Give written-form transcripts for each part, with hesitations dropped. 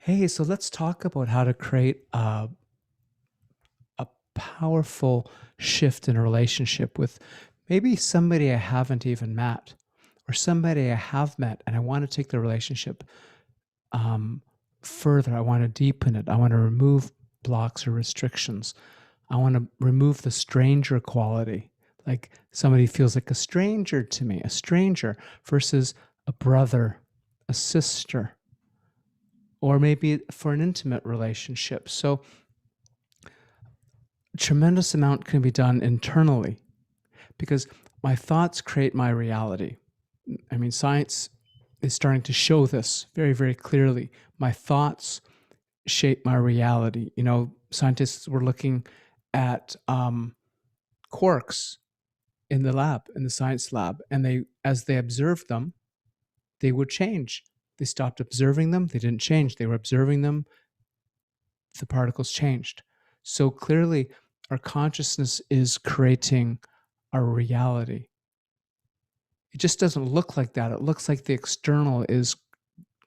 Hey, so let's talk about how to create a powerful shift in a relationship with maybe somebody I haven't even met or somebody I have met and I want to take the relationship um, further. I want to deepen it. I want to remove blocks or restrictions. I want to remove the stranger quality. Like somebody feels like a stranger to me, a stranger versus a brother, a sister, or maybe for an intimate relationship. So, tremendous amount can be done internally because my thoughts create my reality. I mean, science is starting to show this very, very clearly. My thoughts shape my reality. You know, scientists were looking at quarks in the lab, in the science lab, and as they observed them, they would change. They stopped observing them, they didn't change. They were observing them, the particles changed. So clearly, our consciousness is creating our reality. It just doesn't look like that. It looks like the external is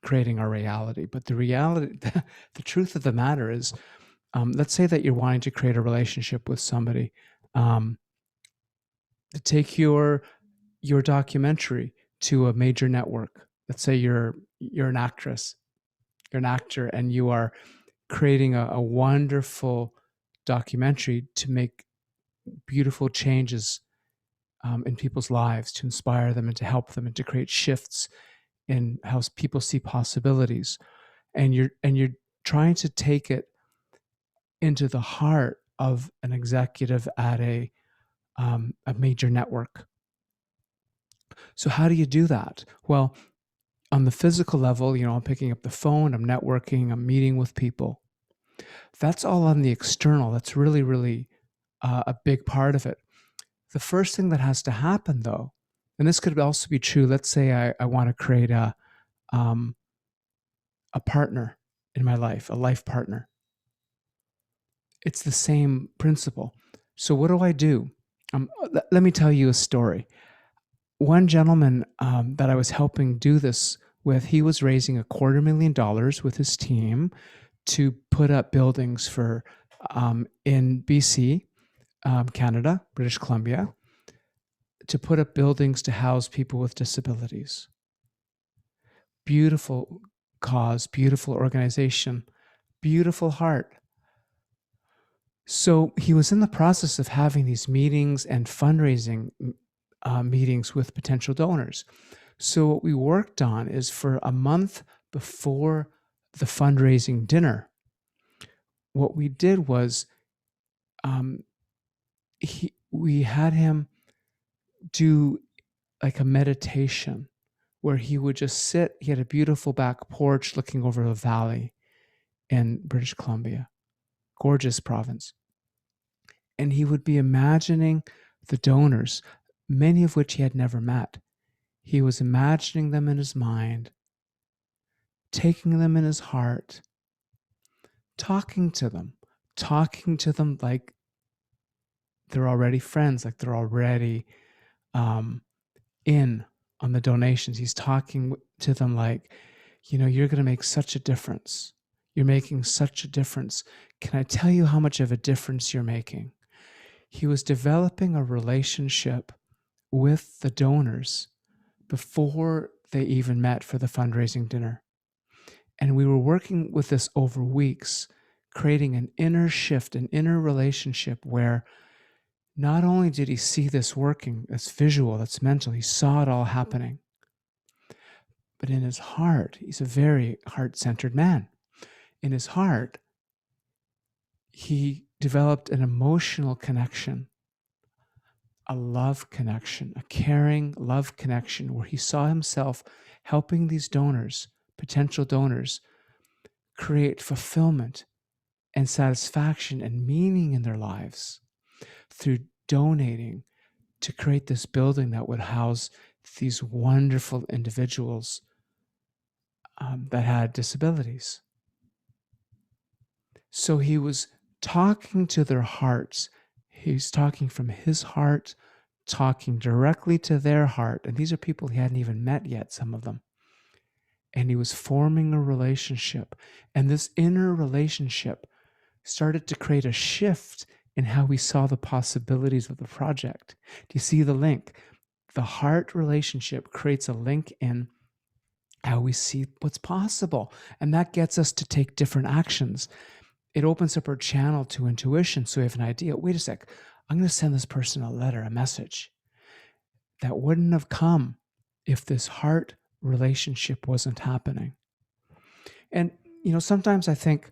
creating our reality. But the reality, the truth of the matter is, let's say that you're wanting to create a relationship with somebody. Um, Take your documentary to a major network. Let's say you're an actress, you're an actor, and you are creating a wonderful documentary to make beautiful changes in people's lives, to inspire them and to help them and to create shifts in how people see possibilities. And you're trying to take it into the heart of an executive at a major network. So how do you do that? Well, on the physical level, I'm picking up the phone, I'm networking, I'm meeting with people. That's all on the external. That's really, really a big part of it. The first thing that has to happen, though, and this could also be true. Let's say I want to create um, a partner in my life, a life partner. It's the same principle. So what do I do? Let me tell you a story. One gentleman that I was helping do this with, he was raising $250,000 with his team to put up buildings for in BC, Canada, British Columbia, to put up buildings to house people with disabilities. Beautiful cause, beautiful organization, beautiful heart. So he was in the process of having these meetings and fundraising meetings with potential donors. So what we worked on is for a month before the fundraising dinner, what we did was um, we had him do like a meditation where he would just sit. He had a beautiful back porch looking over a valley in British Columbia, gorgeous province. And he would be imagining the donors, many of which he had never met. He was imagining them in his mind, taking them in his heart, talking to them, like they're already friends, like they're already um, in on the donations. He's talking to them like, you're going to make such a difference. You're making such a difference. Can I tell you how much of a difference you're making? He was developing a relationship with the donors before they even met for the fundraising dinner. And we were working with this over weeks, creating an inner shift, an inner relationship where not only did he see this working, that's visual, that's mental, he saw it all happening, but in his heart, he's a very heart centered man. In his heart, he developed an emotional connection, a love connection, a caring love connection where he saw himself helping these donors, potential donors, create fulfillment and satisfaction and meaning in their lives through donating to create this building that would house these wonderful individuals that had disabilities. So he was talking to their hearts. He's talking from his heart, talking directly to their heart. And these are people he hadn't even met yet, some of them. and he was forming a relationship. And this inner relationship started to create a shift in how we saw the possibilities of the project. Do you see the link? The heart relationship creates a link in how we see what's possible. And that gets us to take different actions. It opens up our channel to intuition. So we have an idea. Wait a sec. I'm going to send this person a letter, a message that wouldn't have come if this heart relationship wasn't happening. And, sometimes I think,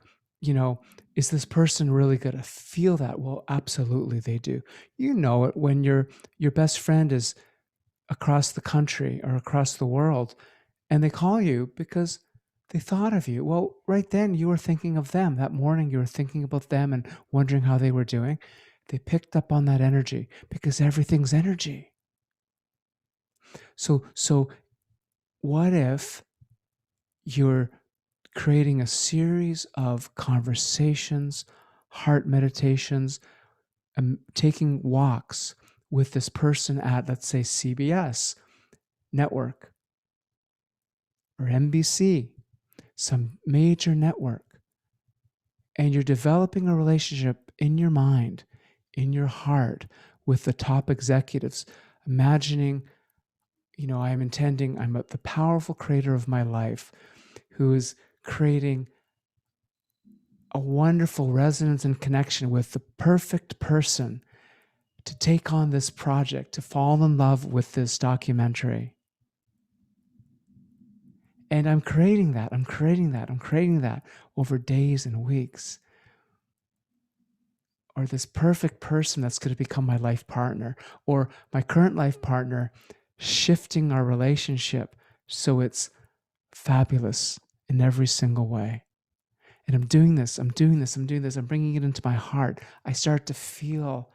is this person really going to feel that? Well, absolutely they do. You know it when your best friend is across the country or across the world and they call you because they thought of you. Well, right then you were thinking of them. That morning you were thinking about them and wondering how they were doing. They picked up on that energy because everything's energy. So what if you're creating a series of conversations, heart meditations, taking walks with this person at, let's say, CBS network or NBC, some major network, and you're developing a relationship in your mind, in your heart, with the top executives, imagining, I'm the powerful creator of my life who is creating a wonderful resonance and connection with the perfect person to take on this project, to fall in love with this documentary. And I'm creating that over days and weeks. Or this perfect person that's going to become my life partner, or my current life partner, shifting our relationship so it's fabulous in every single way. And I'm doing this, I'm bringing it into my heart. I start to feel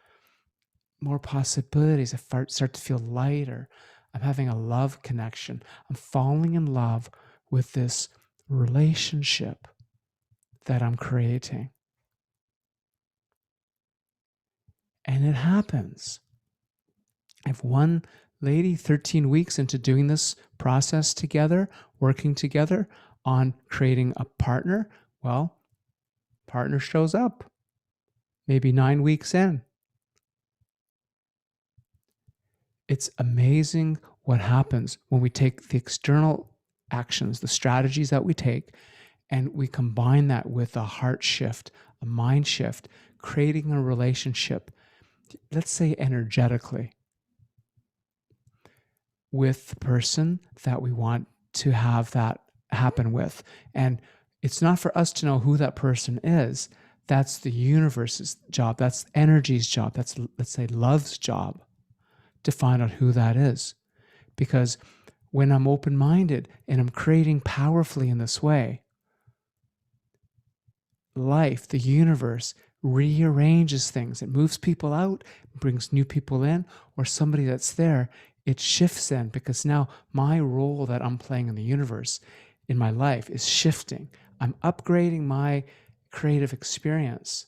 more possibilities. I start to feel lighter. I'm having a love connection. I'm falling in love with this relationship that I'm creating. And it happens. I have one lady 13 weeks into doing this process together, working together on creating a partner. Well, partner shows up maybe 9 weeks in. It's amazing what happens when we take the external actions, the strategies that we take, and we combine that with a heart shift, a mind shift, creating a relationship, let's say energetically, with the person that we want to have that happen with. And it's not for us to know who that person is. That's the universe's job. That's energy's job. That's, let's say, love's job to find out who that is. Because when I'm open-minded and I'm creating powerfully in this way, life, the universe, rearranges things. It moves people out, brings new people in, or somebody that's there, it shifts in because now my role that I'm playing in the universe, in my life, is shifting. I'm upgrading my creative experience.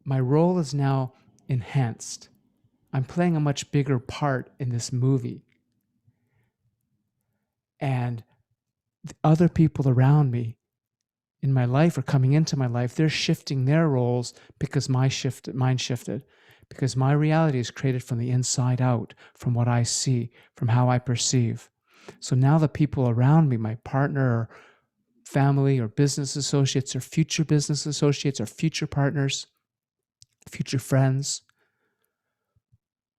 My role is now enhanced. I'm playing a much bigger part in this movie. And the other people around me in my life or coming into my life, they're shifting their roles because mine shifted, because my reality is created from the inside out, from what I see, from how I perceive. So now the people around me, my partner or family or business associates or future business associates or future partners, future friends,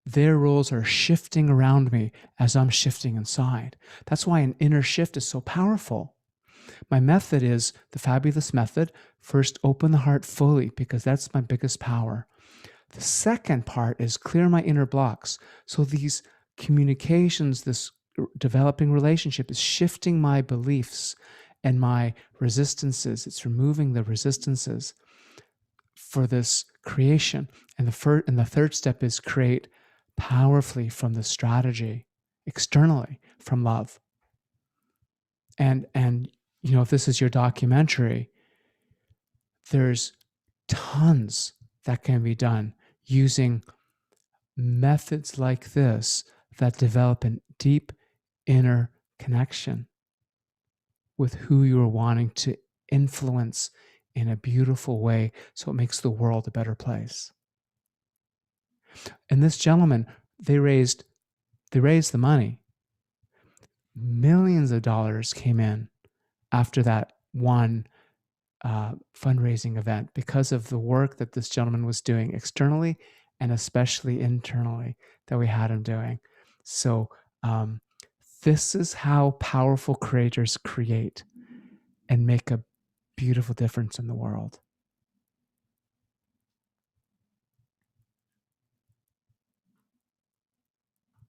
their roles are shifting around me as I'm shifting inside. That's why an inner shift is so powerful. My method is the fabulous method. First, open the heart fully because that's my biggest power. The second part is clear my inner blocks. So these communications, this developing relationship is shifting my beliefs and my resistances. It's removing the resistances for this creation. And the third step is create powerfully from the strategy, externally from love. And if this is your documentary, there's tons that can be done using methods like this that develop a deep inner connection. with who you're wanting to influence in a beautiful way so it makes the world a better place. And this gentleman, they raised the money. Millions of dollars came in after that one fundraising event because of the work that this gentleman was doing externally and especially internally that we had him doing. So um, this is how powerful creators create and make a beautiful difference in the world.